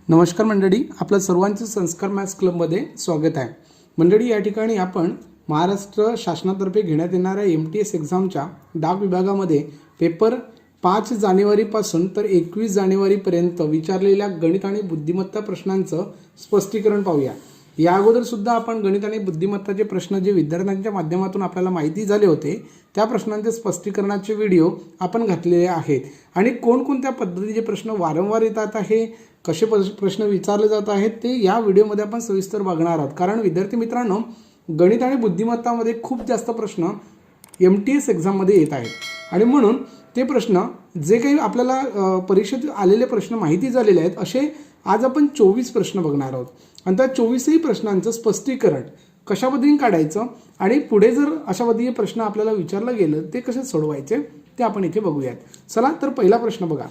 नमस्कार मंडळी, आपलं सर्वांचं संस्कार मॅथ्स क्लबमध्ये स्वागत आहे. मंडळी, या ठिकाणी आपण महाराष्ट्र शासनातर्फे घेण्यात येणाऱ्या MTS एक्झामच्या डाक विभागामध्ये पेपर 5 जानेवारीपासून तर 21 जानेवारीपर्यंत विचारलेल्या गणित आणि बुद्धिमत्ता प्रश्नांचं स्पष्टीकरण पाहूया. या अगोदर सुद्धा आपण गणित आणि बुद्धिमत्ताचे प्रश्न जे विद्यार्थ्यांच्या माध्यमातून आपल्याला माहिती झाले होते त्या प्रश्नांचे स्पष्टीकरणाचे व्हिडिओ आपण घातलेले आहेत. आणि कोणकोणत्या पद्धतीचे प्रश्न वारंवार येतात आहे, कसे प्रश्न विचारले जात आहेत ते या व्हिडिओमध्ये आपण सविस्तर बघणार आहोत. कारण विद्यार्थी मित्रांनो, गणित आणि बुद्धिमत्तामध्ये खूप जास्त प्रश्न MTS एक्झाममध्ये येत आहेत आणि म्हणून ते प्रश्न जे काही आपल्याला परीक्षेत आलेले प्रश्न माहिती झालेले आहेत असे आज आपण 24 प्रश्न बघणार आहोत. आणि त्या 24ही प्रश्नांचं स्पष्टीकरण कशा पद्धतीने काढायचं आणि पुढे जर अशा पद्धतीचे प्रश्न आपल्याला विचारलं गेलं ते कसे सोडवायचे ते आपण इथे बघूयात. चला तर पहिला प्रश्न बघा.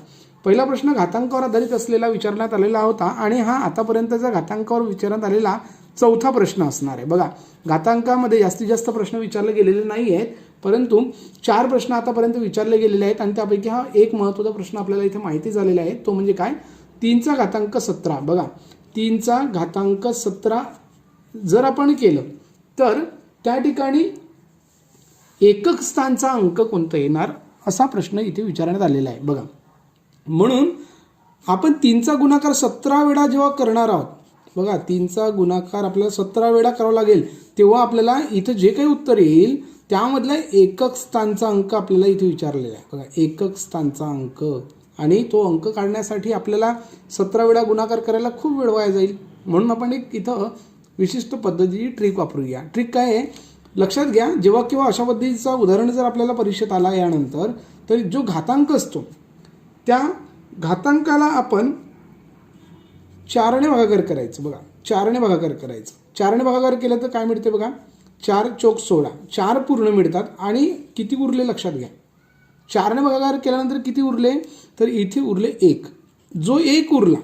पहिला प्रश्न घातांकावर आधारित असलेला विचारण्यात आलेला होता आणि हा आतापर्यंतचा घातांकावर विचारण्यात आलेला चौथा प्रश्न असणार आहे. बघा, घातांकामध्ये जास्तीत जास्त प्रश्न विचारले गेलेले नाही आहेत, परंतु 4 प्रश्न आतापर्यंत विचारले गेलेले आहेत आणि त्यापैकी हा एक महत्त्वाचा प्रश्न आपल्याला इथे माहिती झालेला आहे. तो म्हणजे काय? 3चा घातांक 17. बघा, 3चा घातांक 17 जर आपण केलं तर त्या ठिकाणी एकक स्थानचा अंक कोणता येणार असा प्रश्न इथे विचारण्यात आलेला आहे. बघा, म्हणून आपण 3चा गुणाकार 17 वेळा जेव्हा करणार आहोत, बघा 3चा गुणाकार आपल्याला 17 वेळा करावा लागेल, तेव्हा आपल्याला इथं जे काही उत्तर येईल त्यामधला एकक स्थानचा अंक आपल्याला इथे विचारलेला आहे. बघा, एकक स्थानचा अंक, आणि तो अंक काढण्यासाठी आपल्याला 17 वेळा गुणाकार करायला खूप वेळ वाया जाईल. म्हणून आपण एक इथं विशिष्ट पद्धतीची ट्रिक वापरूया. ट्रिक काय आहे लक्षात घ्या. जेव्हा किंवा अशा पद्धतीचा उदाहरण जर आपल्याला परीक्षेत आला यानंतर, तर जो घातांक असतो त्या घातांकाला आपण 4ने भागाकार करायचं. बघा, 4ने भागाकार करायचं. 4ने भागाकार केलं तर काय मिळते बघा, 4 चोक 16, 4 पूर्ण मिळतात आणि किती उरले लक्षात घ्या. 4ने भागाकार केल्यानंतर किती उरले, तर इथे उरले 1. जो 1 उरला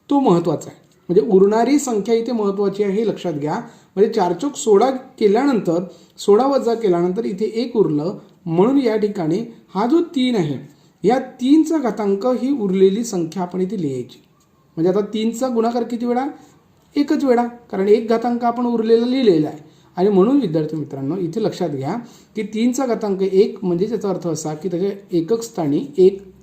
तो महत्त्वाचा आहे, म्हणजे उरणारी संख्या इथे महत्त्वाची आहे हे लक्षात घ्या. म्हणजे 4 चोक 16 केल्यानंतर 16 वजा केल्यानंतर इथे 1 उरलं, म्हणून या ठिकाणी हा जो 3 आहे या 3चा घातांक ही उरलेली संख्या आपण इथे लिहायची. म्हणजे आता 3चा गुणाकार किती वेळा? एकच वेळा, कारण एक घातांक आपण उरलेला लिहिलेला आहे. आणि म्हणून विद्यार्थी मित्रांनो इथे लक्षात घ्या की 3चा घातांक 1 म्हणजे त्याचा अर्थ असा की त्याच्या एकक स्थानी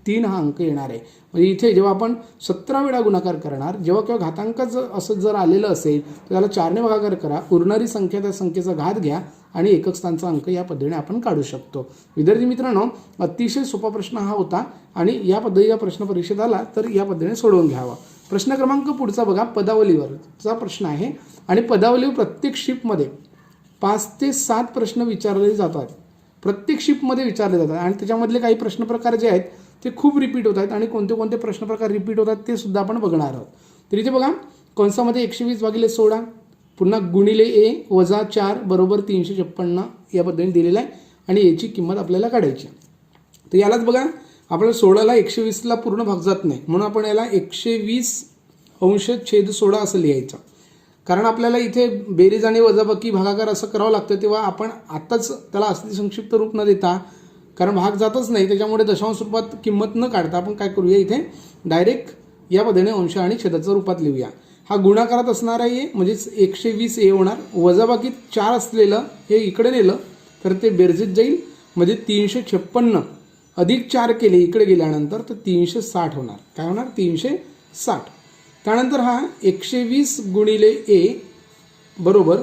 3 हा अंक येणार आहे. म्हणजे इथे जेव्हा आपण 17 वेळा गुणाकार करणार, जेव्हा किंवा घातांक असं जर आलेलं असेल तर त्याला 4ने भागाकार करा, उरणारी संख्या त्या संख्येचा घात घ्या आणि एकक स्थानचा अंक या पद्धतीने आपण काढू शकतो. विद्यार्थी मित्रांनो, अतिशय सोपा प्रश्न हा होता आणि या पद्धतीचा प्रश्न परीक्षेत आला तर या पद्धतीने सोडवून घ्यावा. प्रश्न क्रमांक पुढचा बघा, पदावलीवरचा प्रश्न आहे आणि पदावलीवर प्रत्येक शिफ्टमध्ये 5 ते 7 प्रश्न विचारले जातात. प्रत्येक शिफ्टमध्ये विचारले जातात आणि त्याच्यामधले काही प्रश्न प्रकार जे आहेत ते खूप रिपीट होत आहेत आणि कोणते कोणते प्रश्न प्रकार रिपीट होतात ते सुद्धा आपण बघणार आहोत. तर इथे बघा, कंसामध्ये 120/16 पुन्हा गुणिले A वजा 4 बरोबर 356 या पद्धतीने दिलेलं आहे आणि याची किंमत आपल्याला काढायची. तर यालाच बघा, आपल्याला 16ला 120ला पूर्ण भाग जात नाही, म्हणून आपण याला 120/16 असं लिहायचं. कारण आपल्याला इथे बेरीज आणि वजाबाकी भागाकार असं करावं लागतं, तेव्हा आपण आत्ताच त्याला असली संक्षिप्त रूप न देता, कारण भाग जातच नाही त्याच्यामुळे दशांश रूपात किंमत न काढता आपण काय करूया, इथे डायरेक्ट या पद्धतीने अंश आणि छेदाच्या रूपात लिहूया. हा गुणाकारात असणार आहे म्हणजेच 120A होणार, वजाबाकी 4 असलेलं हे इकडे नेलं तर ते बेरजेत जाईल, म्हणजे 356 अधिक 4 केले इकडे गेल्यानंतर तर 360 होणार. काय होणार? 360. त्यानंतर हा 120 गुणिले A बरोबर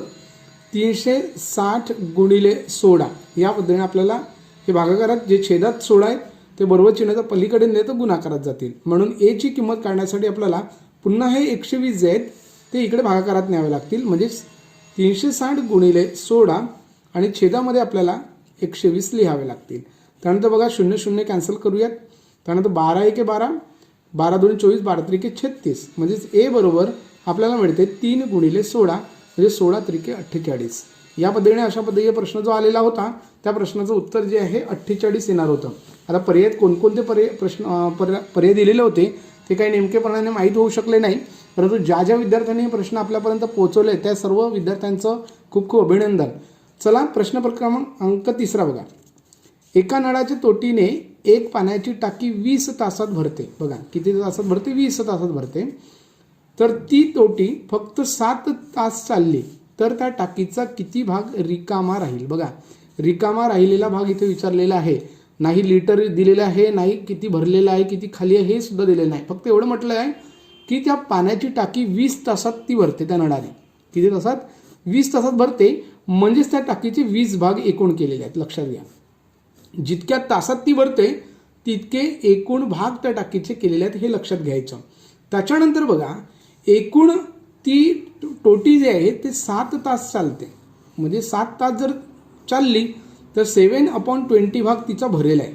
360 गुणिले 16 या पद्धतीने आपल्याला हे भागाकारात जे छेदात 16 आहेत ते बरोबर चिन्हाच्या पलीकडे नेले तर गुणाकारात जातील. म्हणून A ची किंमत काढण्यासाठी आपल्याला पुन्हा हे 120 जे आहेत ते इकडे भागाकारात न्यावे लागतील, म्हणजेच 360 गुणिले 16 आणि छेदामध्ये आपल्याला 120 लिहावे लागतील. त्यानंतर बघा 0 0 कॅन्सल करूयात. त्यानंतर 12 1 12, 12 2 24, 12 3 36, म्हणजेच A बरोबर आपल्याला मिळते 3 गुणिले 16 म्हणजे 16 3 48. या पद्धतीने अशा पद्धतीचा प्रश्न जो आलेला होता त्या प्रश्नाचं उत्तर जे आहे 48 येणार होतं. आता पर्याय कोणकोणते पर्याय दिलेले होते ते काही नेमकेपणाने माहीत होऊ शकले नाही, परंतु ज्या ज्या विद्यार्थ्यांनी प्रश्न आपल्यापर्यंत पोहोचवले त्या सर्व विद्यार्थ्यांचं खूप खूप अभिनंदन. चला प्रश्न क्रमांक 3 बघा. एका नळाच्या तोटीने एक पाण्याची टाकी 20 तासात भरते. बघा किती तासात भरते? 20 तासात भरते. तर ती तोटी फक्त 7 तास चालली तर त्या टाकीचा किती भाग रिकामा राहील? बघा, रिकामा राहिलेला भाग इथे विचारलेला आहे. नाही लिटर दिलेलं आहे, नाही किती भरलेलं आहे, किती खाली आहे हे सुद्धा दिलेलं नाही. फक्त एवढं म्हटलं आहे की त्या पाण्याची टाकी 20 तासात ती भरते. त्या नळाने किती तासात? 20 तासात भरते. म्हणजेच त्या टाकीचे 20 भाग एकूण केलेले आहेत. लक्षात घ्या, जितक्या तासात ती भरते तितके एकूण भाग त्या टाकीचे केलेले आहेत, हे लक्षात घ्यायचं. त्याच्यानंतर बघा, एकूण ती टोटी जी आहे ते 7 तास चालते. म्हणजे 7 तास जर चालली तर 7/20 भाग तिचा भरेला आहे.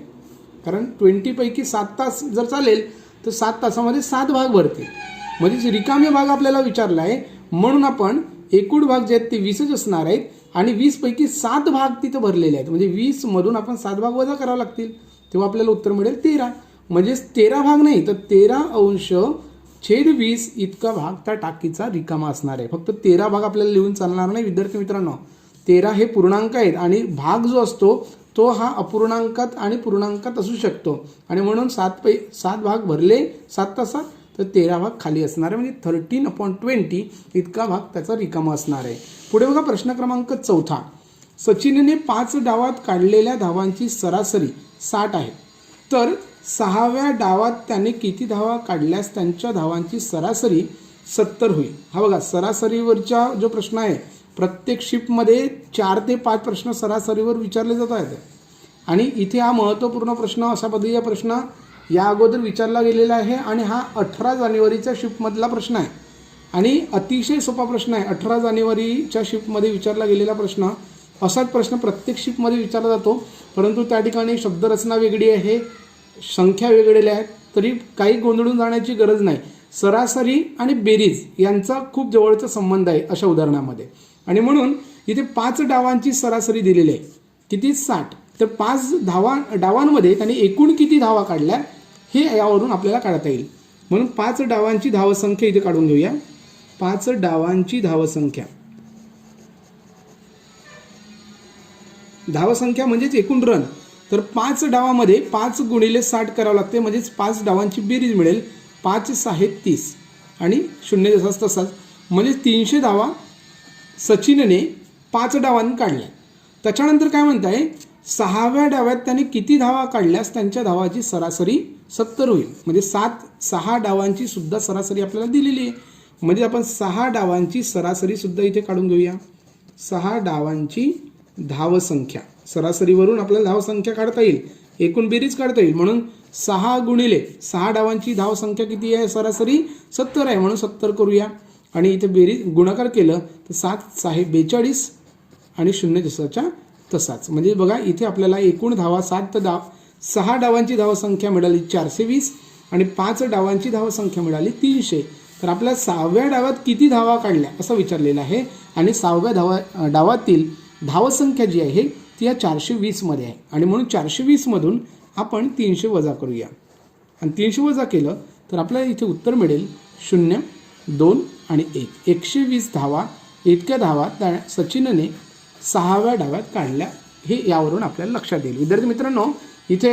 कारण 20 पैकी 7 तास जर चालेल तर 7 तासामध्ये 7 भाग भरते. म्हणजे रिकामे भाग आपल्याला विचारला आहे, म्हणून आपण एकूण भाग जे आहेत ते 20च असणार आहेत आणि 20 पैकी 7 भाग तिथं भरलेले आहेत. म्हणजे 20 मधून आपण 7 भाग वजा करावे लागतील, तेव्हा आपल्याला उत्तर मिळेल 13. म्हणजेच 13 भाग नाही तर 13/20 इतका भाग त्या टाकीचा रिकामा असणार आहे. फक्त 13 भाग आपल्याला लिहून चालणार नाही विद्यार्थी मित्रांनो. 13 हे पूर्णांक आहेत आणि भाग जो असतो तो हा अपूर्णांकात आणि पूर्णांकात असू शकतो. आणि म्हणून 7 भाग भरले 7 तासात तर 13 भाग खाली असणार आहे. म्हणजे 13/20 इतका भाग त्याचा रिकामा असणार आहे. पुढे बघा, प्रश्न क्रमांक 4. सचिनने 5 डावात काढलेल्या धावांची सरासरी 60 आहे. तर 6व्या डावात त्याने किती धावा काढल्यास त्यांच्या धावांची सरासरी 70 होईल? हा बघा, सरासरीवरचा जो प्रश्न आहे, प्रत्येक शिफ्टमध्ये 4 ते 5 प्रश्न सरासरीवर विचारले जात आहेत. आणि इथे हा महत्त्वपूर्ण प्रश्न, अशा पद्धतीचा प्रश्न या अगोदर विचारला गेलेला आहे आणि हा 18 जानेवारीच्या शिफ्टमधला प्रश्न आहे. आणि अतिशय सोपा प्रश्न आहे. 18 जानेवारीच्या शिफ्टमध्ये विचारला गेलेला प्रश्न. असाच प्रश्न प्रत्येक शिफ्टमध्ये विचारला जातो, परंतु त्या ठिकाणी शब्दरचना वेगळी आहे, संख्या वेगळ्या आहेत. तरी काही गोंधळून जाण्याची गरज नाही. सरासरी आणि बेरीज यांचा खूप जवळचा संबंध आहे अशा उदाहरणामध्ये. आणि म्हणून इथे 5 डावांची सरासरी दिलेली आहे. किती? 60. तर 5 डावांमध्ये त्यांनी एकूण किती धावा काढल्या हे यावरून आपल्याला काढता येईल. म्हणून 5 डावांची धावसंख्या इथे काढून घेऊया. 5 डावांची धावसंख्या, धावसंख्या म्हणजेच एकूण रन. तर 5 डावामध्ये 5 गुणिले 60 करावं लागते. म्हणजेच 5 डावांची बेरीज मिळेल. 5 6 30 आणि 0 जसाच तसाच. म्हणजे 300 धावा सचिनने 5 डावांनी काढल्या. त्याच्यानंतर काय म्हणताय, 6व्या डावात त्याने किती धावा काढल्यास त्यांच्या धावाची सरासरी 70 होईल. म्हणजे 6 डावांची सुद्धा सरासरी आपल्याला दिलेली आहे. म्हणजे आपण 6 डावांची सरासरी सुद्धा इथे काढून घेऊया. 6 डावांची धावसंख्या, सरासरीवरून आपल्याला धावसंख्या काढता येईल, एकूण बेरीज काढता येईल. म्हणून 6 गुणिले 6 डावांची धावसंख्या किती आहे? सरासरी 70 आहे, म्हणून 70 करूया. आणि इथे बेरीज गुणाकार केलं तर 7 6 42 आणि 0 जसाच्या तसाच. म्हणजे बघा, इथे आपल्याला एकूण धावा 6 डावांची धावसंख्या मिळाली 420 आणि 5 डावांची धावसंख्या मिळाली 300. तर आपल्या 6व्या डावात किती धावा काढल्या असं विचारलेलं आहे. आणि 6व्या डावातील धावसंख्या जी आहे ती या 420 मध्ये आहे. आणि म्हणून 420 मधून आपण 300 वजा करूया. आणि 300 वजा केलं तर आपल्याला इथे उत्तर मिळेल 0 2 आणि 1. 120 धावा इतक्या धावा त्या सचिनने 6व्या डावात काढल्या, हे यावरून आपल्याला लक्षात येईल. विद्यार्थी मित्रांनो, इथे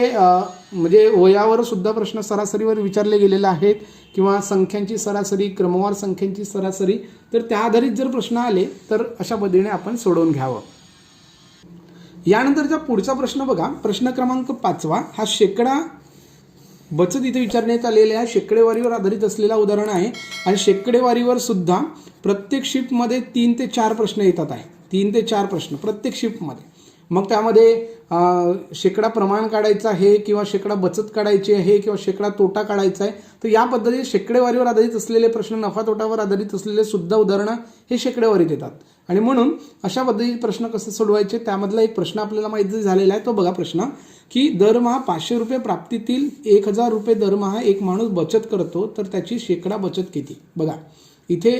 म्हणजे वयावर सुद्धा प्रश्न सरासरीवर विचारले गेलेले आहेत किंवा संख्यांची सरासरी, क्रमवार संख्यांची सरासरी. तर त्या आधारित जर प्रश्न आले तर अशा पद्धतीने आपण सोडवून घ्यावं. यानंतरचा पुढचा प्रश्न बघा, प्रश्न क्रमांक 5. हा शेकडा बचत इथे विचारण्यात आलेल्या शेकडेवारीवर आधारित असलेला उदाहरण आहे. आणि शेकडेवारीवर सुद्धा प्रत्येक शिफ्टमध्ये 3 ते 4 प्रश्न येतात आहे. 3 ते 4 प्रश्न प्रत्येक शिफ्टमध्ये. मग त्यामध्ये शेकडा प्रमाण काढायचं आहे किंवा शेकडा बचत काढायची आहे किंवा शेकडा तोटा काढायचा आहे. तर या पद्धतीने शेकडेवारीवर आधारित असलेले प्रश्न, नफा तोटावर आधारित असलेले सुद्धा उदाहरणं हे शेकडेवारीत येतात. आणि म्हणून अशा पद्धतीचे प्रश्न कसे सोडवायचे त्यामधला एक प्रश्न आपल्याला माहिती झालेला आहे. तो बघा प्रश्न, की दरमहा 500 रुपये प्राप्तीतील 1000 रुपये दरमहा एक माणूस बचत करतो तर त्याची शेकडा बचत किती? बघा, इथे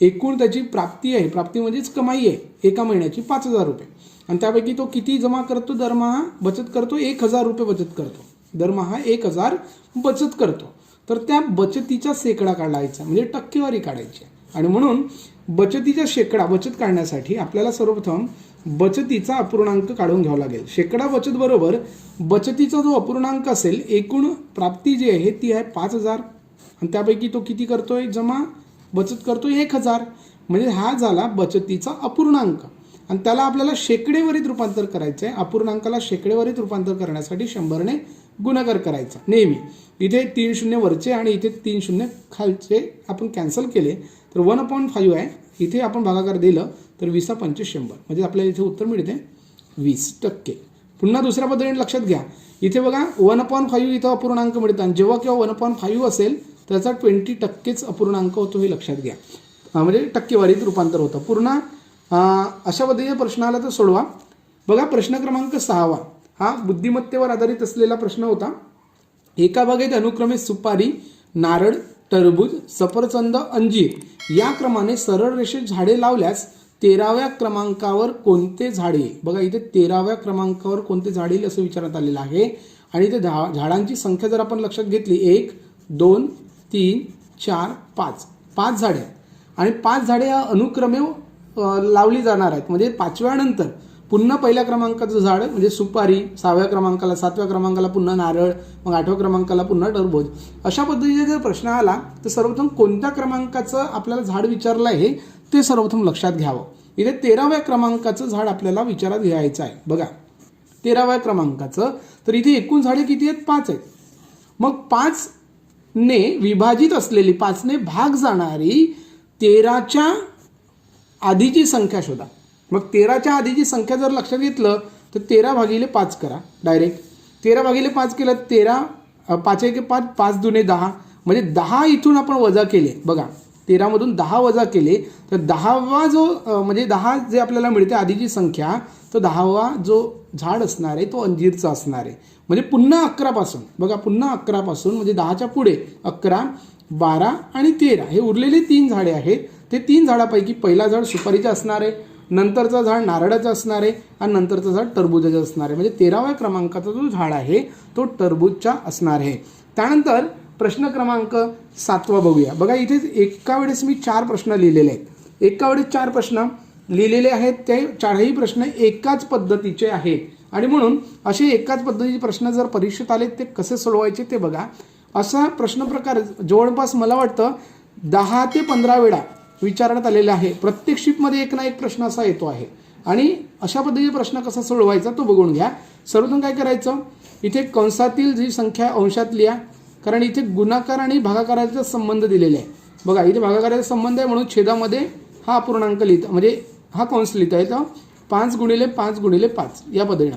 एकूण त्याची प्राप्ती आहे, प्राप्ती म्हणजेच कमाई आहे एका महिन्याची 5000 रुपये. आणि त्यापैकी तो किती जमा करतो? दरमहा बचत करतो 1000 रुपये बचत करतो. दरमहा 1000 बचत करतो. तर त्या बचतीचा शेकडा काढायचा म्हणजे टक्केवारी काढायची. आणि म्हणून बचतीचा शेकडा बचत काढण्यासाठी आपल्याला सर्वप्रथम बचतीचा अपूर्णांक काढून घ्यावा लागेल. शेकडा बचत बरोबर बचतीचा जो अपूर्णांक असेल, एकूण प्राप्ती जी आहे ती आहे 5000 आणि त्यापैकी तो किती करतोय जमा? बचत करतो 1000, म्हणजे हा झाला बचतीचा अपूर्णांक आणि त्याला आपल्याला शेकडेवारीत रूपांतर करायचं आहे. अपूर्णांकाला शेकडेवारीत रूपांतर करण्यासाठी 100ने गुणाकार करायचा नेहमी. इथे 3 शून्य वरचे आणि इथे 3 शून्य खालचे आपण कॅन्सल केले तर 1/5 आहे. इथे आपण भागाकार दिलं तर 20/25 100, म्हणजे आपल्याला इथे उत्तर मिळते 20%. पुन्हा दुसऱ्या पद्धतीने लक्षात घ्या, इथे बघा 1/5 इथं अपूर्णांक मिळतात आणि जेव्हा केव्हा 1/5 असेल त्याचा 20%च अपूर्णांक होतो हे लक्षात घ्या, म्हणजे टक्केवारीत रूपांतर होतं. पुन्हा अशा पद्धतीने प्रश्न आला तर सोडवा. बघा प्रश्न क्रमांक 6 हा बुद्धिमत्तेवर आधारित असलेला प्रश्न होता. एका बागेत अनुक्रमे सुपारी, नारळ, टरबूज, सफरचंद, अंजीर या क्रमाने सरळ रेषेत झाडे लावल्यास 13व्या क्रमांकावर कोणते झाड येईल. बघा इथे 13व्या क्रमांकावर कोणते झाड येईल असं विचारण्यात आलेलं आहे. आणि इथे झाडांची संख्या जर आपण लक्षात घेतली 1 2 3 4 5 5 झाडे आहेत आणि 5 झाडे अनुक्रमे लावली जाणार आहेत. म्हणजे 5व्या नंतर पुन्हा पहिल्या क्रमांकाचं झाड म्हणजे सुपारी, 6व्या क्रमांकाला, 7व्या क्रमांकाला पुन्हा नारळ, मग 8व्या क्रमांकाला पुन्हा टरबूज. अशा पद्धतीने जर प्रश्न आला तर सर्वप्रथम कोणत्या क्रमांकाचं आपल्याला झाड विचारलं आहे ते सर्वप्रथम लक्षात घ्यावं. इथे 13व्या क्रमांकाचं झाड आपल्याला विचारात घ्यायचं आहे. बघा 13व्या क्रमांकाचं, तर इथे एकूण झाडे किती आहेत? 5 आहेत. मग 5ने विभाजित असलेली, 5ने भाग जाणारी 13च्या आधीची संख्या शोधा. मग 13च्या आधीची संख्या जर लक्षात घेतलं तर 13/5 करा डायरेक्ट. 13/5 केलं 13, 5 1 5, 5 2 10, म्हणजे 10 इथून आपण वजा केले. बघा 13मधून 10 वजा केले तर 10वा जो म्हणजे 10 जे आपल्याला मिळते आधीची संख्या, तो 10वा जो झाड असणार आहे तो अंजीरचा असणार आहे. म्हणजे पुन्हा 11 पासून, बघा पुन्हा 11 पासून म्हणजे 10च्या पुढे 11 12 आणि 13 हे उरलेले 3 झाडे आहेत. ते 3 झाडापैकी पहिला झाड सुपारीचं असणार आहे, नंतरचं झाड नारळाचं असणार आहे आणि नंतरचं झाड टरबूजाचं असणार आहे. म्हणजे 13व्या क्रमांकाचा जो झाड आहे तो टरबूजचा असणार आहे. त्यानंतर प्रश्न क्रमांक 7 बघूया. बघा इथे एका वेळेस मी 4 प्रश्न लिहिलेले आहेत. एका वेळेस 4 प्रश्न लिहिलेले आहेत. ते 4ही प्रश्न एकाच पद्धतीचे आहेत आणि म्हणून असे एकाच पद्धतीचे प्रश्न जर परीक्षेत आले ते कसे सोडवायचे ते बघा. असा प्रश्न प्रकार जवळपास मला वाटतं 10 ते 15 वेळा विचारण्यात आलेला आहे. प्रत्येक शिफ्टमध्ये एक ना एक प्रश्न असा येतो आहे आणि अशा पद्धतीचे प्रश्न कसा सोडवायचा तो बघून घ्या. सर्वप्रथम काय करायचं, इथे कंसातील जी संख्या अंशात लिहा, कारण इथे गुणाकार आणि भागाकाराचा संबंध दिलेला आहे. बघा इथे भागाकाराचा संबंध आहे म्हणून छेदामध्ये हा अपूर्णांक लिहिता, म्हणजे हा कंस लिहिता येतो. 5 × 5 × 5 या पद्धतीनं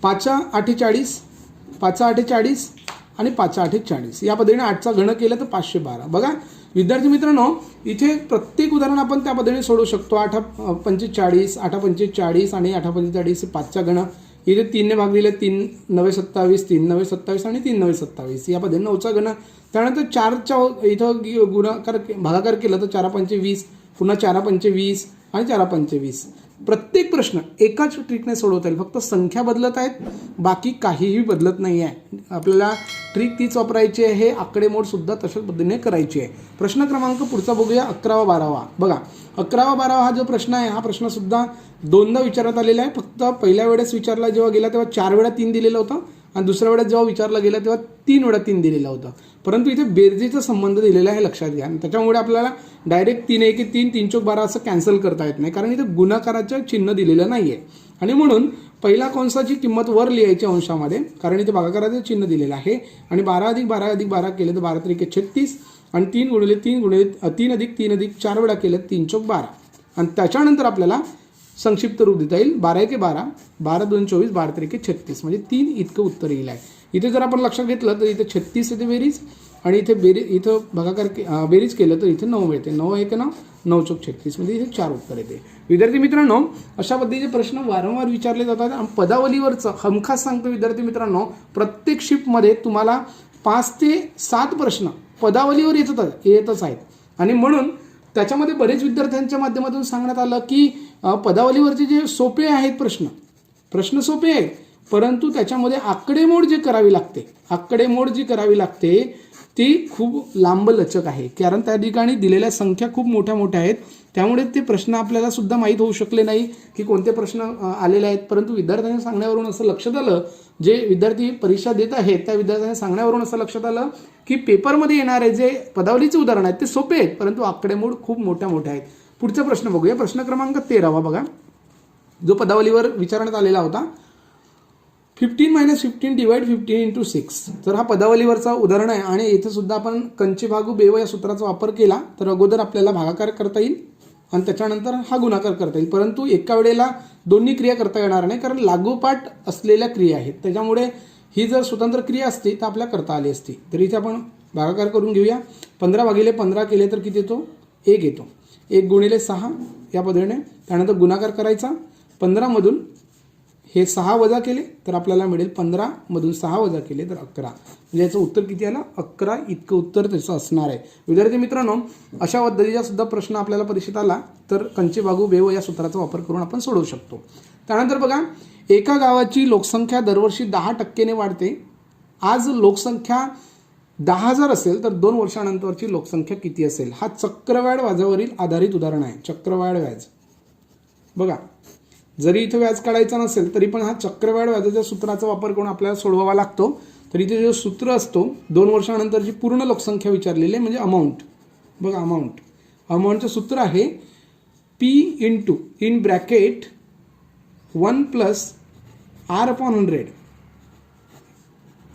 5 × 8 = 40, 5 × 8 = 40 आणि 5 × 8 = 40 या पद्धतीने 8चा घन केलं तर 512. बघा विद्यार्थी मित्रांनो इथे प्रत्येक उदाहरण आपण त्या पद्धतीने सोडवू शकतो. 8 × 5 = 40, 8 × 5 = 40 आणि 8 × 5 = 40 5चा घन. इथे 3ने भाग दिले 3 9 27, 3 9 27 आणि 3 9 27 या पद्धतीने 9चा घन. त्यानंतर 4च्या इथं गुणाकार भागाकार केलं तर 4 × 5 = 20, पुन्हा 4 × 5 = 20 आणि 4 × 5 = 20. प्रत्येक प्रश्न एकाच ट्रिकने सोडवता येईल, फक्त संख्या बदलत आहेत, बाकी काहीही बदलत नाही आहे. आपल्याला ट्रिक तीच वापरायची आहे, आकडेमोड सुद्धा तशाच पद्धतीने करायची आहे. प्रश्न क्रमांक पुढचा बघूया 11वा 12वा. बघा 11वा 12वा हा जो प्रश्न आहे हा प्रश्न सुद्धा दोनदा विचारण्यात आलेला आहे. फक्त पहिल्या वेळेस विचारला जेव्हा गेला तेव्हा 4 वेळा 3 दिलेलं होतं आणि दुसऱ्या वेळेस जेव्हा विचारला गेला तेव्हा 3 वेळा 3 दिलेलं होतं. परंतु इथे बेरजेचा संबंध दिलेला आहे लक्षात घ्या. त्याच्यामुळे आपल्याला डायरेक्ट 3 1 3 3 4 12 असं कॅन्सल करता येत नाही, कारण इथे गुणाकाराचं चिन्ह दिलेलं नाही आहे आणि म्हणून पहिला कंसाची किंमत वर लिहायची अंशामध्ये, कारण इथे भागाकाराचं चिन्ह दिलेलं आहे. आणि 12 + 12 + 12 केले तर 12 × 3 = 36 आणि 3 × 3 × 3 + 3 + 4 वेळा केलं 3 × 12 आणि त्याच्यानंतर आपल्याला संक्षिप्त रूप देता येईल 12 × 12, 12 × 2 = 24, 12 × 3 = 36 म्हणजे 3 इतकं उत्तर येईल आहे. इथे जर आपण लक्षात घेतलं तर इथे 36 येते बेरीज आणि इथे इथं भागाकार बेरीज केलं तर इथे 9 मिळते. 9 1 9, 9 × 36 म्हणजे इथे 4 उत्तर येते. विद्यार्थी मित्रांनो अशा पद्धतीचे प्रश्न वारंवार विचारले जातात आणि पदावलीवरचं हमखास सांगतो विद्यार्थी मित्रांनो, प्रत्येक शिफ्टमध्ये तुम्हाला 5 ते 7 प्रश्न पदावलीवर येतच आहेत आणि म्हणून त्याच्यामध्ये बरेच विद्यार्थ्यांच्या माध्यमातून सांगण्यात आलं की पदावलीवरचे जे सोपे आहेत प्रश्न सोपे आहेत, परंतु त्याच्यामध्ये आकडेमोड जी करावी लागते ती खूप लांबलचक आहे, कारण त्या ठिकाणी दिलेल्या संख्या खूप मोठ्या मोठ्या आहेत. त्यामुळे ते प्रश्न आपल्याला सुद्धा माहीत होऊ शकले नाही की कोणते प्रश्न आलेले आहेत. परंतु विद्यार्थ्यांनी सांगण्यावरून असं लक्षात आलं, जे विद्यार्थी परीक्षा देत आहेत त्या विद्यार्थ्यांनी सांगण्यावरून असं लक्षात आलं की पेपरमध्ये येणारे जे पदावलीचे उदाहरण आहेत ते सोपे आहेत, परंतु आकडेमोड खूप मोठ्या मोठ्या आहेत. पुढचा प्रश्न बघूया. प्रश्न क्रमांक 13 बघा, जो पदावलीवर विचारण्यात आलेला होता. 15 - 15 / 15 × 6. तर हा पदावलीवरचा उदाहरण आहे आणि इथे सुद्धा आपण कंची भागू बेव या सूत्राचा वापर केला तर अगोदर आपल्याला भागाकार करता येईल आणि त्याच्यानंतर हा गुणाकार करता येईल. परंतु एका वेळेला दोन्ही क्रिया करता येणार नाही, कारण लागोपाठ असलेल्या क्रिया आहेत. त्याच्यामुळे ही जर स्वतंत्र क्रिया असती तर आपल्याला करता आली असती. तर इथे आपण भागाकार करून घेऊया. 15/15 केले तर किती येतो? 1 येतो. 1 × 6 या पद्धतीने. त्यानंतर गुणाकार करायचा. 15मधून हे 6 वजा केले तर आपल्याला मिळेल 15मधून 6 वजा केले तर 11. म्हणजे याचं उत्तर किती आलं? 11 इतकं उत्तर त्याचं असणार आहे. विद्यार्थी मित्रांनो, अशा पद्धतीचा सुद्धा प्रश्न आपल्याला परीक्षेत आला तर कंची भागू बेव या सूत्राचा वापर करून आपण सोडवू शकतो. त्यानंतर बघा, एका गावाची लोकसंख्या दरवर्षी 10% वाढते. आज लोकसंख्या 10,000 असेल तर 2 वर्षानंतरची लोकसंख्या किती असेल? हा चक्रवाढ व्याजावरील आधारित उदाहरण आहे. चक्रवाढ व्याज बघा, जरी इथे व्याज काढायचा नसेल तरी पण हा चक्रवाढ व्याजाच्या सूत्राचा वापर करून आपल्याला सोडवावा लागतो. तर इथे जो सूत्र असतो 2 वर्षानंतरची पूर्ण लोकसंख्या विचारलेली आहे, म्हणजे अमाऊंट. बघा, अमाऊंटचं सूत्र आहे P × (in bracket) 1 + R/100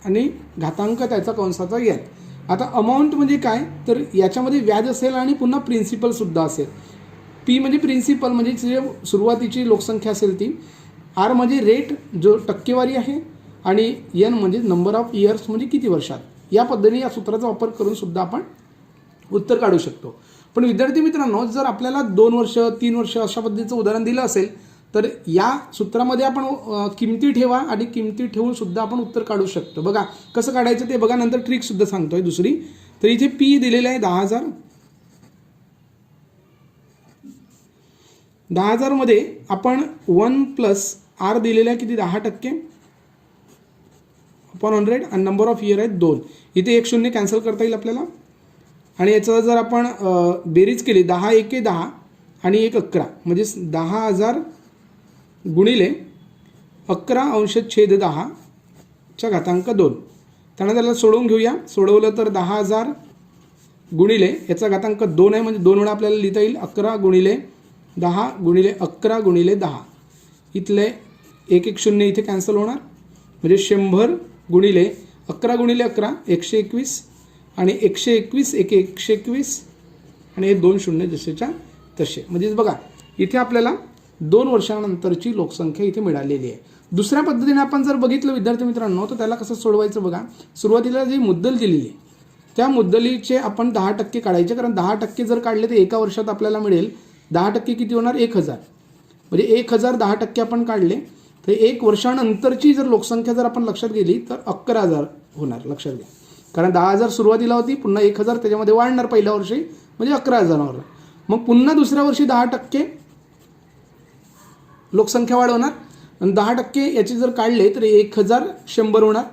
आणि घातांक त्याचा कंसाचा n. आता अमाऊंट म्हणजे काय, तर याच्यामध्ये व्याज असेल आणि पुन्हा प्रिन्सिपल सुद्धा असेल. P म्हणजे प्रिन्सिपल, म्हणजे जे सुरुवातीची लोकसंख्या असेल ती. R म्हणजे रेट, जो टक्केवारी आहे, आणि n म्हणजे नंबर ऑफ इयर्स, म्हणजे किती वर्षात. या पद्धतीने या सूत्राचा वापर करून सुद्धा आपण उत्तर काढू शकतो. पण विद्यार्थी मित्रांनो, जर आपल्याला 2 वर्ष 3 वर्ष अशा पद्धतीचं उदाहरण दिलं असेल तर या सूत्रामध्ये आपण किमती ठेवा आणि किमती ठेवून सुद्धा आपण उत्तर काढू शकतो. बघा कसं काढायचं ते बघा, नंतर ट्रिक सुद्धा सांगतोय दुसरी. तर इथे P दिलेलं आहे 10,000. 10,000 मध्ये आपण 1 + R दिलेला आहे किती? 10% अपॉन 100 आणि नंबर ऑफ इयर आहेत 2. इथे 1 0 कॅन्सल करता येईल आपल्याला. आणि याचं जर आपण बेरीज केली 10 × 1 = 10 आणि 1 = 11, म्हणजे 10,000 गुणिले 11/10 च्या घातांक 2. त्यानंतर त्याला सोडवून घेऊया. सोडवलं तर 10,000 गुणिले याचा घातांक 2 आहे, म्हणजे 2 वेळा आपल्याला लिहिता येईल. 11 × 10 × 11 × 10. इथले 1 1 0 इथे कॅन्सल होणार, म्हणजे 100 गुणिले 11 × 11 121 आणि 121 1 121 आणि हे 2 0 जसेच्या तसे. म्हणजे बघा इथे आपल्याला 2 वर्षानंतरची लोकसंख्या इथे मिळालेली आहे. दुसऱ्या पद्धतीने आपण जर बघितलं विद्यार्थी मित्रांनो, तर त्याला कसं सोडवायचं बघा. सुरुवातीला जी मुद्दल दिलेली आहे त्या मुद्दलीचे आपण 10% काढायचे, कारण 10% जर काढले तर एका वर्षात आपल्याला मिळेल 10% किती होणार? 1,000. म्हणजे 1,000 10% आपण काढले तर 1 वर्षानंतरची जर लोकसंख्या जर आपण लक्षात गेली तर 11,000 होणार. लक्षात घ्या, कारण 10,000 सुरुवातीला होती, पुन्हा 1,000 त्याच्यामध्ये वाढणार पहिल्या वर्षी, म्हणजे 11,000 होणार. मग पुन्हा दुसऱ्या वर्षी 10% लोकसंख्या वाढवणार आणि 10% याचे जर काढले तर 1,100 होणार.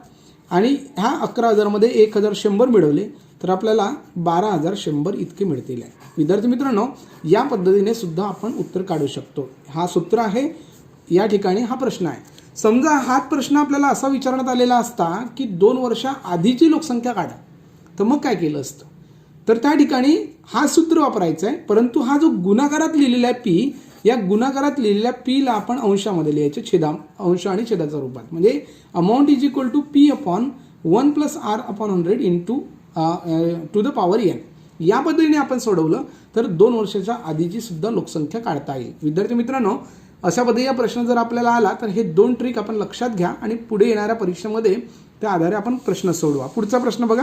आणि ह्या 11,000 मध्ये 1,100 मिळवले तर आपल्याला 12,100 इतके मिळतील. विद्यार्थी मित्रांनो, या पद्धतीने सुद्धा आपण उत्तर काढू शकतो. हा सूत्र आहे, या ठिकाणी हा प्रश्न आहे. समजा हा प्रश्न आपल्याला असा विचारण्यात आलेला असता की 2 वर्षा आधीची लोकसंख्या काढा, तर मग काय केलं असतं? तर त्या ठिकाणी हा सूत्र वापरायचा आहे, परंतु हा जो गुणाकारात लिहिलेला आहे P, या गुणाकारात लिहिलेल्या P ला आपण अंशामध्ये लिहायचे, अंश आणि छेदाच्या रूपात. म्हणजे amount = P upon 1 + R/100 into two the power n. या पद्धतीने आपण सोडवलं तर 2 वर्षाच्या आधीची सुद्धा लोकसंख्या काढता येईल. विद्यार्थी मित्रांनो, अशा पद्धतीचा प्रश्न जर आपल्याला आला तर हे 2 ट्रिक आपण लक्षात घ्या आणि पुढे येणाऱ्या परीक्षेमध्ये त्या आधारे आपण प्रश्न सोडवा. पुढचा प्रश्न बघा.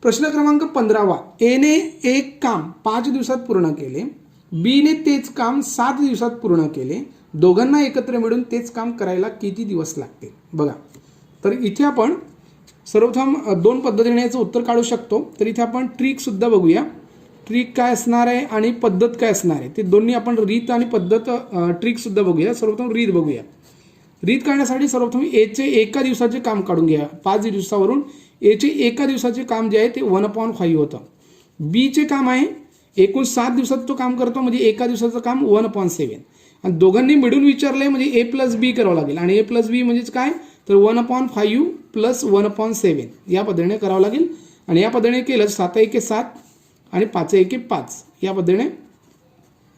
प्रश्न क्रमांक 15. ए ने एक काम 5 दिवसात पूर्ण केले, बी ने तेच काम 7 दिवसात पूर्ण केले, दोघांना एकत्र मिळून तेच काम करायला किती दिवस लागतील? बघा, तर इथे आपण सर्वप्रथम 2 पद्धतीने याचं उत्तर काढू शकतो. तर इथे आपण ट्रिक सुद्धा बघूया. ट्रिक काय असणार आहे आणि पद्धत काय असणार आहे ते दोन्ही आपण, रीत आणि पद्धत, ट्रिक सुद्धा बघूया. सर्वप्रथम रीत बघूया. रीत काढण्यासाठी सर्वप्रथम एचे एका दिवसाचे काम काढून घ्या. 5 दिवसावरून एचे एका दिवसाचे काम जे आहे ते 1/5 होतं. बीचे काम आहे एकूण 7 दिवसात तो काम करतो, म्हणजे एका दिवसाचं काम 1/7. आणि दोघांनी मिळून विचारलंय म्हणजे ए प्लस बी करावं लागेल. आणि ए प्लस बी म्हणजेच काय तर 1/5 प्लस 1/7 या पद्धतीने करावं लागेल. आणि या पद्धतीने केलं 7 एके 7 आणि 5 एके 5 या पद्धतीने.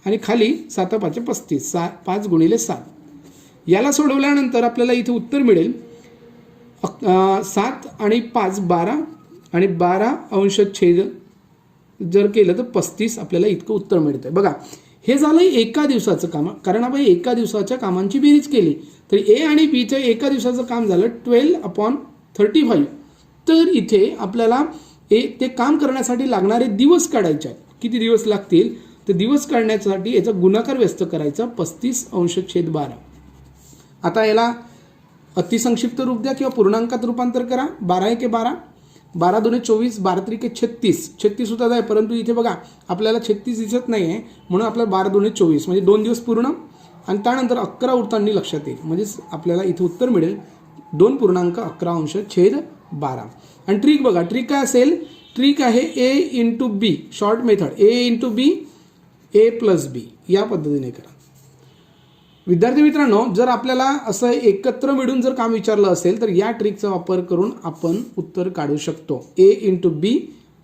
आणि खाली 7 5 35 5 गुणिले 7. याला सोडवल्यानंतर आपल्याला इथे उत्तर मिळेल 7 आणि 5 12 आणि 12 अंश छेद जर केलं तर 35 आपल्याला इतकं उत्तर मिळतंय. बघा हे झालं एका दिवसाचं काम, कारण आपण एका दिवसाच्या कामांची बेरीज केली. तर ए आणि बीचं एका दिवसाचं काम झालं 12/35. तर इथे आपल्याला ते काम करण्यासाठी लागणारे दिवस काढायचे आहेत. किती दिवस लागतील तर दिवस काढण्यासाठी याचा गुणाकार व्यस्त करायचा 35 अंश छेद 12. आता याला अतिसंक्षिप्त रूप द्या किंवा पूर्णांकात रूपांतर करा. 12 एके 12 12 दुणे 24 12 त्रिके 36 36 सुद्धा आहे, परंतु इथे बघा आपल्याला 36 दिसत नाही आहे, म्हणून आपल्याला 12 दुणे 24 म्हणजे 2 दिवस पूर्ण. आणि त्यानंतर 11 उरताना लक्षात येईल, म्हणजेच आपल्याला इथे उत्तर मिळेल 2.11 अंश छेद 12. आणि ट्रिक बघा, ट्रिक काय असेल, ट्रिक आहे ए इंटू बी, शॉर्ट मेथड ए इंटू बी ए प्लस बी या पद्धतीने करा. विद्यार्थी मित्रांनो, जर आपल्याला असं एकत्र मिळून जर काम विचारलं असेल तर या ट्रिकचा वापर करून आपण उत्तर काढू शकतो. ए इंटू बी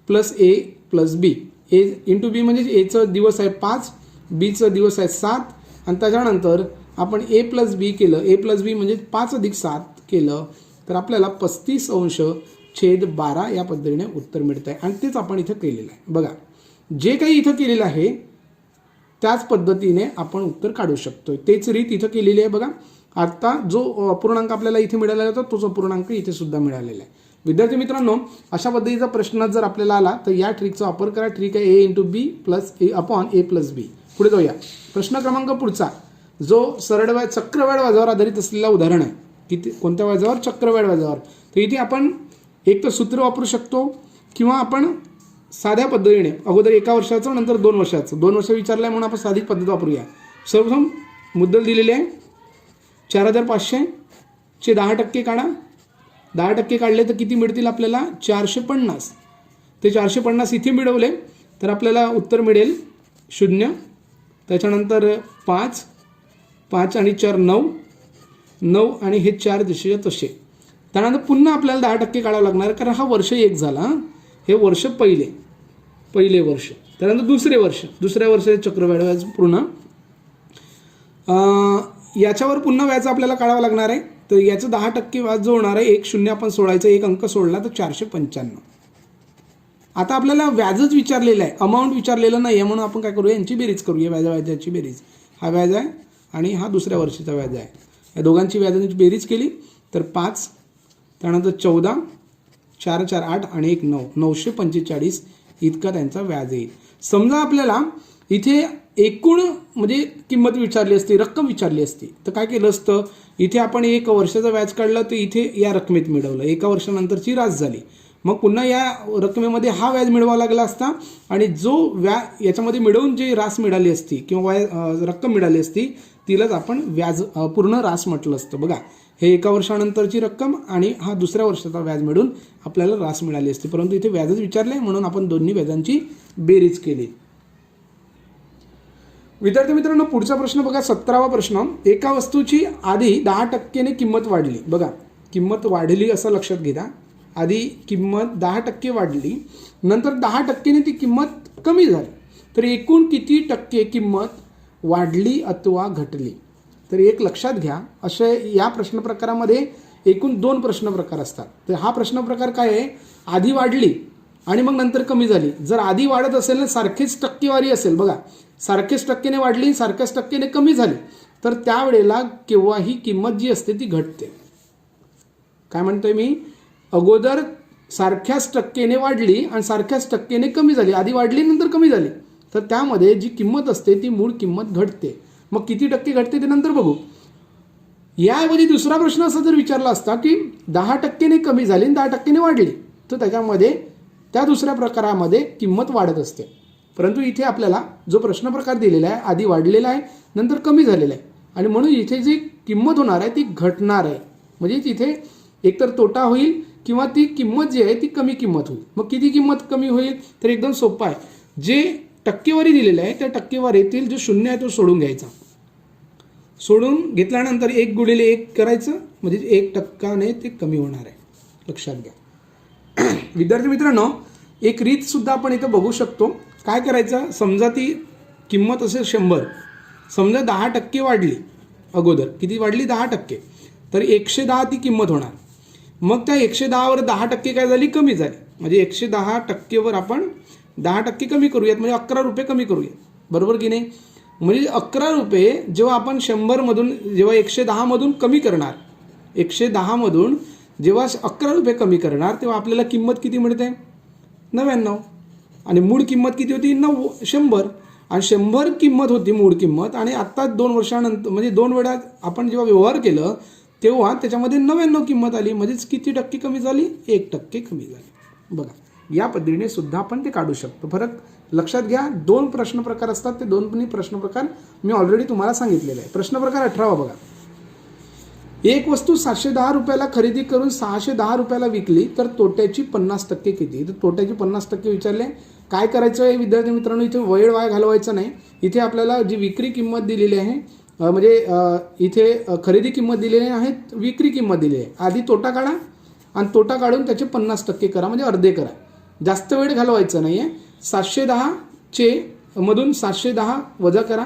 प्लस ए प्लस बी. ए इंटू बी म्हणजे एचं दिवस आहे 5, बीचं दिवस आहे 7 आणि त्याच्यानंतर आपण ए प्लस बी केलं. ए प्लस बी म्हणजे 5 अधिक 7 केलं तर आपल्याला 35 अंश छेद 12 या पद्धतीने उत्तर मिळत आहे. आणि तेच आपण इथं केलेलं आहे. बघा जे काही इथं केलेलं आहे त्याच पद्धतीने आपण उत्तर काढू शकतो. तेच रीत इथं केलेली आहे. बघा आता जो अपूर्णांक आपल्याला इथे मिळालेला होता तोच अपूर्णांक इथे सुद्धा मिळालेला आहे. विद्यार्थी मित्रांनो, अशा पद्धतीचा प्रश्न जर आपल्याला आला तर या ट्रिकचा वापर करा. ट्रिक आहे ए इंटू बी प्लस ए अपॉन ए प्लस बी. पुढे जाऊया. प्रश्न क्रमांक पुढचा जो सरळ चक्रवाढ व्याजावर आधारित असलेला उदाहरण आहे. किती कोणत्या व्याजावर? चक्रवाढ व्याजावर. तर इथे आपण एक तर सूत्र वापरू शकतो किंवा आपण साध्या पद्धतीने अगोदर एका वर्षाचं नंतर 2 वर्षाचं 2 वर्ष विचारलं आहे म्हणून आपण साधी पद्धत वापरूया. सर्वप्रथम मुद्दल दिलेली आहे 4,500 चे 10% काढा. 10% काढले तर किती मिळतील आपल्याला? 450. ते 450 इथे मिळवले तर आपल्याला उत्तर मिळेल 0. त्याच्यानंतर 5 5 आणि 4 9 9 आणि हे 4 दिशेचे तसे. त्यानंतर पुन्हा आपल्याला 10% काढावं लागणार कारण हा वर्ष एक झाला. हे वर्ष पहिले वर्ष. त्यानंतर दुसरे वर्ष, दुसऱ्या वर्षाचे चक्रवाढ व्याज पूर्ण. याच्यावर पुन्हा व्याज आपल्याला काढावं लागणार आहे. तर याचं 10% व्याज जो होणार आहे 1 0 आपण सोडायचं, एक अंक सोडला तर 495. आता आपल्याला व्याजच विचारलेलं आहे, अमाऊंट विचारलेलं नाही आहे, म्हणून आपण काय करूया यांची बेरीज करूया. व्याजाची बेरीज. हा व्याज आहे आणि हा दुसऱ्या वर्षीचा व्याज आहे. या दोघांची व्याजाची बेरीज केली तर 5, त्यानंतर 14 4 4 8 आणि 1 9 945 इतका त्यांचा व्याज येईल. समजा आपल्याला इथे एकूण म्हणजे किंमत विचारली असती, रक्कम विचारली असती तर काय केलं असतं, इथे आपण 1 वर्षाचं व्याज काढलं तर इथे या रकमेत मिळवलं. 1 वर्षानंतरची रास झाली. मग पुन्हा या रकमेमध्ये हा व्याज मिळवावा लागला असता आणि जो याच्यामध्ये मिळवून जी रास मिळाली असती किंवा रक्कम मिळाली असती तिलाच आपण व्याज पूर्ण रास म्हटलं असतं. बघा हे 1 वर्षानंतरची रक्कम आणि हा दुसऱ्या वर्षाचा व्याज मिळून आपल्याला रास मिळाली असते, परंतु इथे व्याजच विचारले म्हणून आपण दोन्ही व्याजांची बेरीज केली. विद्यार्थी मित्रांनो, पुढचा प्रश्न बघा 17वा प्रश्न. एका वस्तूची आधी 10% किंमत वाढली. बघा किंमत वाढली असं लक्षात घ्या. आधी किंमत 10% वाढली, नंतर 10% ती किंमत कमी झाली, तर एकूण किती टक्के किंमत वाढली अथवा घटली? तर एक लक्षात घ्या, असे या प्रश्न प्रकारामध्ये एकूण 2 प्रश्न प्रकार असतात. तर हा प्रश्न प्रकार काय आहे, आधी वाढली आणि मग नंतर कमी झाली. जर आधी वाढत असेल ना, सारखीच टक्केवारी असेल, बघा सारखेच टक्केने वाढली सारख्याच टक्केने कमी झाली, तर त्यावेळेला केव्हाही किंमत जी असते ती घटते. काय म्हणतोय मी, अगोदर सारख्याच टक्केने वाढली आणि सारख्याच टक्केने कमी झाली, आधी वाढली नंतर कमी झाली, तर त्यामध्ये जी किंमत असते ती मूळ किंमत घटते. मग किती टक्के घटते ते नंतर बघू. याऐवजी दुसरा प्रश्न असा जर विचारला असता की 10% कमी झाली आणि 10% वाढली, तर त्याच्यामध्ये त्या दुसऱ्या प्रकारामध्ये किंमत वाढत असते. परंतु इथे आपल्याला जो प्रश्न प्रकार दिलेला आहे आधी वाढलेला आहे नंतर कमी झालेला आहे आणि म्हणून इथे जी किंमत होणार आहे ती घटणार आहे. म्हणजे तिथे एकतर तोटा होईल किंवा ती किंमत जी आहे ती कमी किंमत होईल. मग किती किंमत कमी होईल तर एकदम सोपं आहे. जे टक्केवारी दिलेली आहे त्या टक्केवारीतील जो शून्य आहे तो सोडून घ्यायचा. सोडून घेतल्यानंतर 1 गुणिले 1 करायचं म्हणजे 1% ते कमी होणार आहे. लक्षात घ्या. विद्यार्थी मित्रांनो, एक रीत सुद्धा आपण इथं बघू शकतो. काय करायचं, समजा ती किंमत असेल 100, समजा 10% वाढली. अगोदर किती वाढली, 10%, तर 110 ती किंमत होणार. मग त्या 110वर 10% काय झाली, कमी झाली. म्हणजे 110%वर आपण 10% कमी करूयात, म्हणजे 11 रुपये कमी करूयात. बरोबर की नाही. म्हणजे 11 रुपये जेव्हा आपण 100मधून जेव्हा 110मधून कमी करणार, 110मधून जेव्हा 11 रुपये कमी करणार तेव्हा आपल्याला किंमत किती मिळते, 99. आणि मूळ किंमत किती होती, 100. आणि 100 किंमत होती मूळ किंमत. आणि आत्ता 2 वर्षानंतर म्हणजे 2 वेळा आपण जेव्हा व्यवहार केलं तेव्हा त्याच्यामध्ये 99 किंमत आली. म्हणजेच किती टक्के कमी झाली, 1% कमी झाली. बघा, या पद्धतीने सुद्धा आपण ते काढू शकतो. फरक लक्षात घ्या. 2 प्रश्न प्रकार असतात. ते 2 प्रश्न प्रकार मी ऑलरेडी तुम्हाला सांगितलेले आहे. प्रश्न प्रकार 18 बघा. एक वस्तू 710 रुपयाला खरेदी करून 610 रुपयाला विकली तर तोट्याची 50% किती. तर तोट्याची 50% विचारले. काय करायचं आहे विद्यार्थी मित्रांनो, इथे वेळ वाया घालवायचा नाही. इथे आपल्याला जी विक्री किंमत दिलेली आहे, म्हणजे इथे खरेदी किंमत दिलेली आहे, विक्री किंमत दिलेली आहे. आधी तोटा काढा आणि तोटा काढून त्याचे 50% करा, म्हणजे अर्धे करा. जास्त वेळ घालवायचा नाही आहे. 710 मधून 710 वजा करा,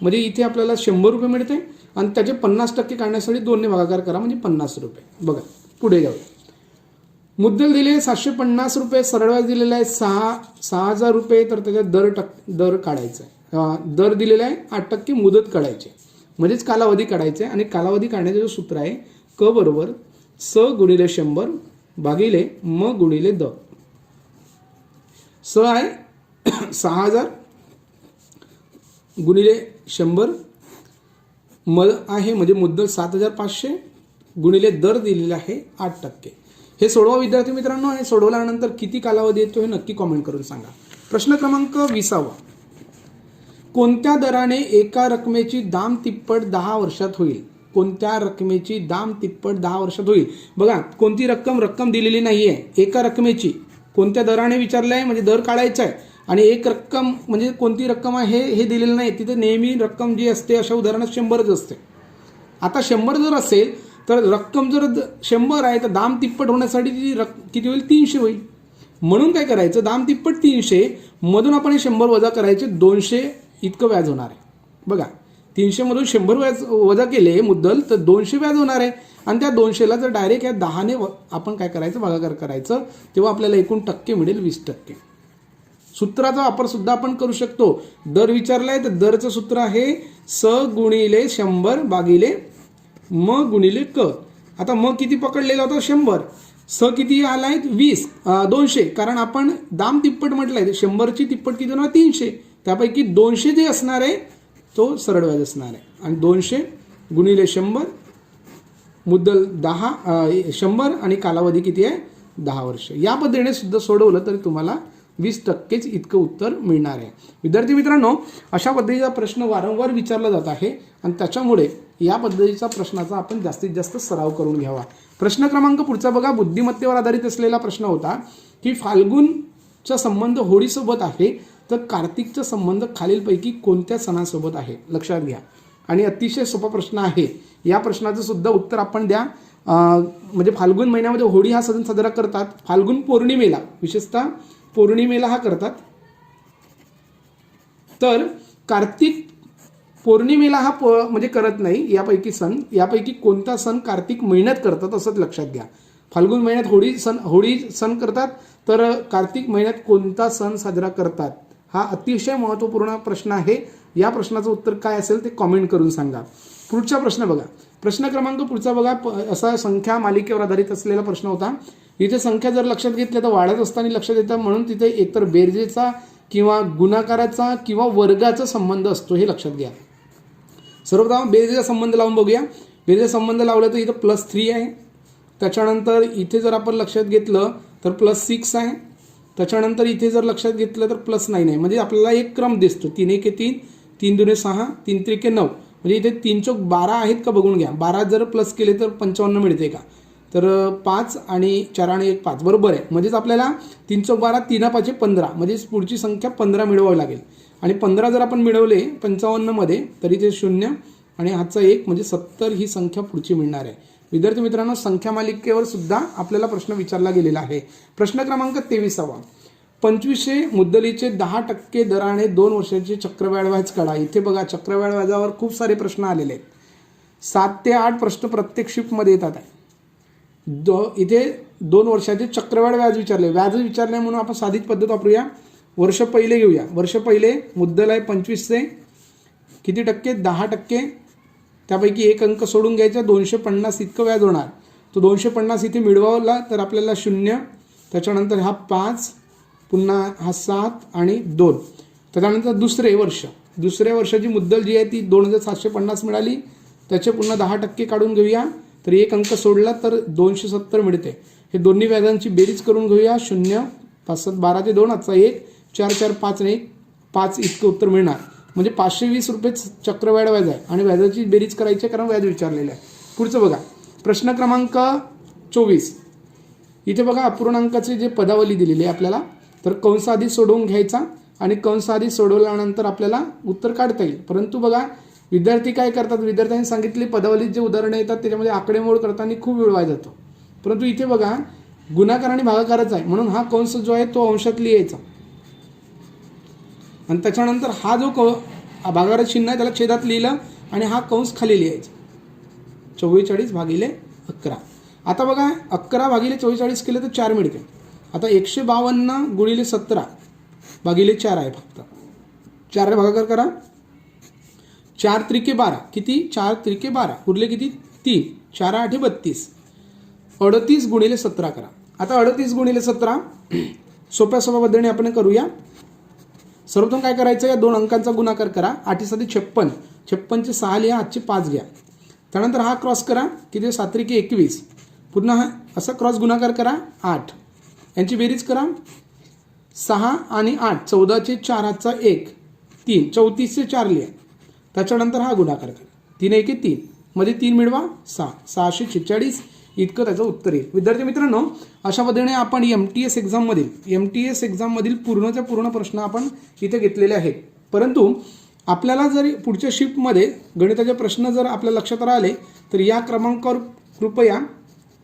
म्हणजे इथे आपल्याला 100 रुपये मिळते. आणि त्याचे 50% काढण्यासाठी 2ने भागाकार करा, म्हणजे 50 रुपये. बघा, पुढे जाऊया. मुद्दल दिले 750 रुपये, सरळ व्याज दिलेला आहे 6000 रुपये. तर त्याचा दर काढायचा आहे. दर दिलेला आहे 8%, मुदत काढायची, म्हणजेच कालावधी काढायचे. आणि कालावधी काढण्याचं जो सूत्र आहे क बरोबर स गुणिले 100 भागिले म गुणिले द. स आहे 6000 गुणिले 100, म आहे म्हणजे मुद्दल 7500 गुणिले दर दिलेला आहे 8%. हे सोडवा विद्यार्थी मित्रांनो. हे सोडवल्यानंतर किती कालावधी येतो हे नक्की कॉमेंट करून सांगा. प्रश्न क्रमांक 20. कोणत्या दराने एका रकमेची दाम तिप्पट 10 वर्षात होईल. कोणत्या रकमेची दाम तिप्पट 10 वर्षात होईल. बघा, कोणती रक्कम दिलेली नाही आहे. एका रकमेची कोणत्या दराने विचारलं आहे, म्हणजे दर काढायचा आहे. आणि एक रक्कम म्हणजे कोणती रक्कम आहे हे दिलेलं नाही. तिथे नेहमी रक्कम जी असते अशा उदाहरणात 100च असते. आता 100 जर असेल तर रक्कम जर 100 आहे तर दाम तिप्पट होण्यासाठी ती किती होईल, 300 होईल. म्हणून काय करायचं, दाम तिप्पट 300 मधून आपण 100 वजा करायचे, 200 इतकं व्याज होणार आहे. बघा, 300 मधून 100 व्याज वजा केले मुद्दल तर 200 व्याज होणार आहे. आणि त्या 200ला जर डायरेक्ट या 10ने आपण काय करायचं, भागाकार करायचं, तेव्हा आपल्याला एकूण टक्के मिळेल 20%. सूत्राचा वापर सुद्धा आपण करू शकतो. दर विचारलाय तर दरचं सूत्र आहे स गुणिले 100 भागिले म गुणिले क. आता म किती पकडलेला होता, 100. स किती आलाय, 200. कारण आपण दाम तिप्पट म्हटलंय, 100ची तिप्पट किती होणार, 300. त्यापैकी 200 जे असणार आहे तो सरळ व्याज असणार आहे. आणि 200 गुणिले 100, मुद्दल 100 आणि कालावधी किती आहे, 10 वर्ष. या पद्धतीने सुद्धा सोडवलं तरी तुम्हाला 20%च इतकं उत्तर मिळणार आहे. विद्यार्थी मित्रांनो, अशा पद्धतीचा प्रश्न वारंवार विचारला जात आहे आणि त्याच्यामुळे या पद्धतीचा प्रश्नाचा आपण जास्तीत जास्त सराव करून घ्यावा. प्रश्न क्रमांक पुढचा बघा. बुद्धिमत्तेवर आधारित असलेला प्रश्न होता की फाल्गुनचा संबंध होळीसोबत आहे तर कार्तिकचा संबंध खालीलपैकी कोणत्या सणासोबत आहे. लक्षात घ्या. आणि अतिशय सोपा प्रश्न आहे. या प्रश्नाचं सुद्धा उत्तर आपण द्या. म्हणजे फाल्गुन महिन्यामध्ये होळी हा सण साजरा करतात. फाल्गुन पौर्णिमेला, विशेषतः पौर्णिमेला हा करतात. तर कार्तिक पौर्णिमेला हा म्हणजे करत नाही. यापैकी कोणता सण कार्तिक महिन्यात करतात असंच लक्षात घ्या. फाल्गुन महिन्यात होळी सण करतात, तर कार्तिक महिन्यात कोणता सण साजरा करतात, हा अतिशय महत्त्वपूर्ण प्रश्न आहे. या प्रश्नाचं उत्तर काय असेल ते कॉमेंट करून सांगा. पुढचा प्रश्न बघा. प्रश्न क्रमांक पुढचा बघा. असा संख्या मालिकेवर आधारित असलेला प्रश्न होता. इथे संख्या जर लक्षात घेतल्या तर वाढत असताना लक्षात येतं, म्हणून तिथे एकतर बेरजेचा किंवा गुणाकाराचा किंवा वर्गाचा संबंध असतो, हे लक्षात घ्या. सर्वप्रथम बेरजेचा संबंध लावून बघूया. बेरजेचा संबंध लावला तर इथं +3 आहे. त्याच्यानंतर इथे जर आपण लक्षात घेतलं तर +6 आहे. त्याच्यानंतर इथे जर लक्षात घेतलं तर +9 आहे. म्हणजे आपल्याला एक क्रम दिसतो. 3 1 3, 3 2 6, 3 3 9. म्हणजे इथे 3 चौक 12 आहेत का बघून घ्या. 12 जर प्लस केले तर 55 मिळते का, तर 5 आणि 4 आणि 1 5 बरोबर आहे. म्हणजेच आपल्याला 3 चौक 12 3 5 15 म्हणजेच पुढची संख्या 15 मिळवावी लागेल. आणि 15 जर आपण मिळवले 55 मध्ये तरी ते 0 आणि हातचा 1 म्हणजे 70 ही संख्या पुढची मिळणार आहे. विद्यार्थी मित्रांनो, संख्या मालिकेवर सुद्धा आपल्याला प्रश्न विचारला गेलेला आहे. प्रश्न क्रमांक 23वा. 2500 मुद्दलीचे 10% दराने 2 वर्षाचे चक्रवाढ व्याज काढा. इथे बघा चक्रवाढ व्याजावर खूप सारे प्रश्न आलेले आहेत. 7 ते 8 प्रश्न प्रत्येक शिफ्टमध्ये येतात आहे. इथे 2 वर्षाचे चक्रवाढ व्याज विचारले. व्याज विचारले म्हणून आपण साधित पद्धत वापरूया. वर्ष पहिले घेऊया. वर्ष पहिले मुद्दल आहे 2500, किती टक्के? 10%. त्यापैकी एक अंक सोडून घ्यायचा, 250 इतकं व्याज होणार. तो 250 इथे मिळवला तर आपल्याला 0, त्याच्यानंतर हा 5, पुन्हा हा 7 आणि 2. त्याच्यानंतर दुसऱ्या वर्षाची मुद्दल जी आहे ती 2750 मिळाली. त्याचे पुन्हा 10% काढून घेऊया, तर एक अंक सोडला तर 270 मिळते. हे दोन्ही व्याजांची बेरीज करून घेऊया. 0 5 7 12 ते 2 हातचा 1 4 4 5 आणि 5 इतकं उत्तर मिळणार. म्हणजे 520 रुपये चक्रवाढ व्याज आहे आणि व्याजाची बेरीज करायची कारण व्याज विचारलेलं आहे. पुढचं बघा प्रश्न क्रमांक 24. इथे बघा अपूर्णांकाचे जे पदावली दिलेली आहे आपल्याला, तर कंस आधी सोडवून घ्यायचा आणि कंस आधी सोडवल्यानंतर आपल्याला उत्तर काढता येईल. परंतु बघा विद्यार्थी काय करतात, विद्यार्थ्यांनी सांगितले पदावलीत जे उदाहरणं येतात त्याच्यामध्ये आकडेमोड करताना खूप वेळ वाया जातो. परंतु इथे बघा गुणाकार आणि भागाकारच आहे म्हणून हा कंस जो आहे तो अंशात लिहायचा आणि त्याच्यानंतर हा जो भागाकार चिन्ह आहे त्याला छेदात लिहिलं आणि हा कंस खाली लिहायचा. 44 भागिले 11. आता बघा 11 भागिले 44 केलं तर 4 मिळते. आता 152 गुणिले 17 भागिले 4 आहे फक्त. 4 भागाकार करा. 4 त्रिके 12 किती? 4 त्रिके 12 उरले किती? 3. 4 8 32. 38 गुणिले 17 करा. आता 38 गुणिले 17 सोप्या पद्धतीने आपण करूया. सर्वप्रथम काय करायचं, या 2 अंकांचा गुणाकार करा. 8 7 56. 56चे 6 लिहा, आजचे 5 घ्या. त्यानंतर हा क्रॉस करा, किती? 7 त्रिके 21. पुन्हा हा असा क्रॉस गुणाकार करा 8. यांची बेरीज करा 6 आणि 8 14चे 4 हातचा 1 3 34चे 4 लिहा. त्याच्यानंतर हा गुणाकार करा. 3 1 3 मध्ये 3 मिळवा 6 646 इतकं त्याचं उत्तर येईल. विद्यार्थी मित्रांनो, अशा पद्धतीने आपण MTS एक्झाममधील पूर्णच्या पूर्ण प्रश्न आपण इथे घेतलेले आहेत. परंतु आपल्याला जर पुढच्या शिफ्टमध्ये गणिताचे प्रश्न जर आपल्या लक्षात राहिले तर या क्रमांकावर कृपया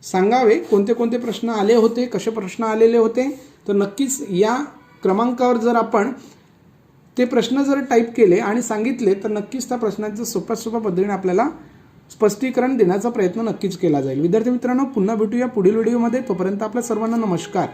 सांगावे कोणते कोणते प्रश्न आले होते, कसे प्रश्न आलेले होते. तर नक्कीच या क्रमांकावर जर आपण ते प्रश्न जर टाईप केले आणि सांगितले तर नक्कीच त्या प्रश्नाचं सोप्या पद्धतीने आपल्याला स्पष्टीकरण देण्याचा प्रयत्न नक्कीच केला जाईल. विद्यार्थी मित्रांनो, पुन्हा भेटूया पुढील व्हिडिओमध्ये. तोपर्यंत आपल्या सर्वांना नमस्कार.